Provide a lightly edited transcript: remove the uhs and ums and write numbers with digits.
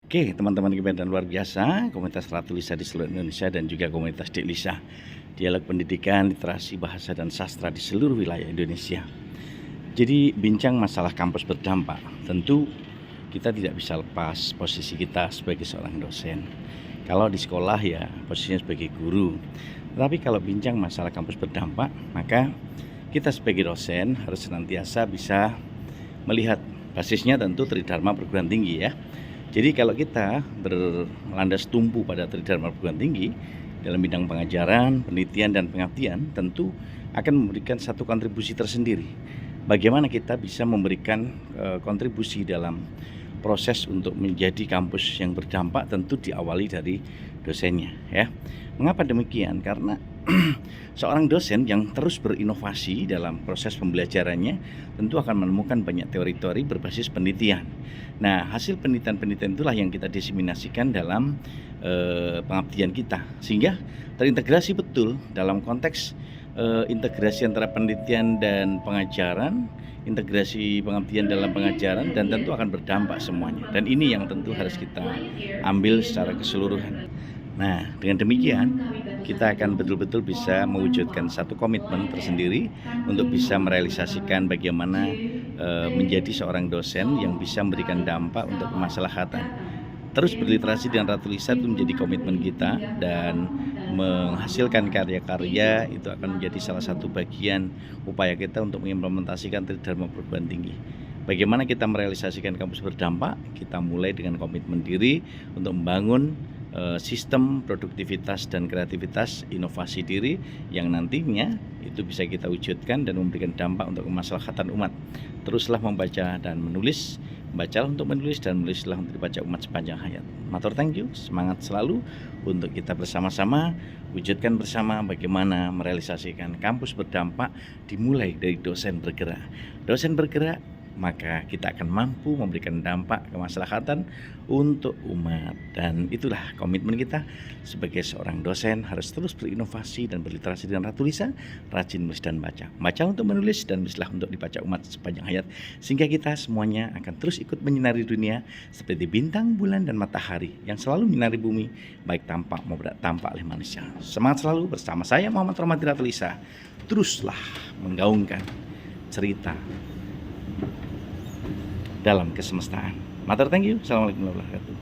Oke, teman-teman kebenaran luar biasa, komunitas Ratu Lisa di seluruh Indonesia dan juga komunitas Dik Lisa, dialog pendidikan, literasi, bahasa, dan sastra di seluruh wilayah Indonesia. Jadi bincang masalah kampus berdampak, tentu kita tidak bisa lepas posisi kita sebagai seorang dosen. Kalau di sekolah ya posisinya sebagai guru, tapi kalau bincang masalah kampus berdampak, maka kita sebagai dosen harus senantiasa bisa melihat basisnya tentu Tridharma perguruan tinggi ya. Jadi kalau kita berlandas tumpu pada Tridharma perguruan tinggi dalam bidang pengajaran, penelitian, dan pengabdian, tentu akan memberikan satu kontribusi tersendiri. Bagaimana kita bisa memberikan kontribusi dalam proses untuk menjadi kampus yang berdampak, tentu diawali dari dosennya ya. Mengapa demikian? Karena seorang dosen yang terus berinovasi dalam proses pembelajarannya tentu akan menemukan banyak teori-teori berbasis penelitian. Nah, hasil penelitian-penelitian itulah yang kita diseminasikan dalam pengabdian kita, sehingga terintegrasi betul dalam konteks integrasi antara penelitian dan pengajaran, integrasi pengabdian dalam pengajaran, dan tentu akan berdampak semuanya. Dan ini yang tentu harus kita ambil secara keseluruhan. Nah, dengan demikian kita akan betul-betul bisa mewujudkan satu komitmen tersendiri untuk bisa merealisasikan bagaimana menjadi seorang dosen yang bisa memberikan dampak untuk kemaslahatan. Terus berliterasi dengan Ratu Lisa itu menjadi komitmen kita, dan menghasilkan karya-karya itu akan menjadi salah satu bagian upaya kita untuk mengimplementasikan Tridharma perguruan tinggi. Bagaimana kita merealisasikan kampus berdampak? Kita mulai dengan komitmen diri untuk membangun sistem produktivitas dan kreativitas, inovasi diri yang nantinya itu bisa kita wujudkan dan memberikan dampak untuk kemaslahatan umat. Teruslah membaca dan menulis, bacalah untuk menulis dan menulislah untuk dibaca umat sepanjang hayat. Matur thank you, semangat selalu untuk kita bersama-sama wujudkan bersama bagaimana merealisasikan kampus berdampak, dimulai dari dosen bergerak. Dosen bergerak, maka kita akan mampu memberikan dampak kemaslahatan untuk umat. Dan itulah komitmen kita sebagai seorang dosen, harus terus berinovasi dan berliterasi dengan Ratu Lisa, rajin menulis dan baca. Baca untuk menulis dan menulislah untuk dibaca umat sepanjang hayat, sehingga kita semuanya akan terus ikut menyinari dunia seperti bintang, bulan, dan matahari yang selalu menyinari bumi, baik tampak maupun tak tampak oleh manusia. Semangat selalu bersama saya Muhammad Rahmati Ratu Lisa. Teruslah menggaungkan cerita dalam kesemestaan. Matur thank you. Assalamualaikum warahmatullahi wabarakatuh.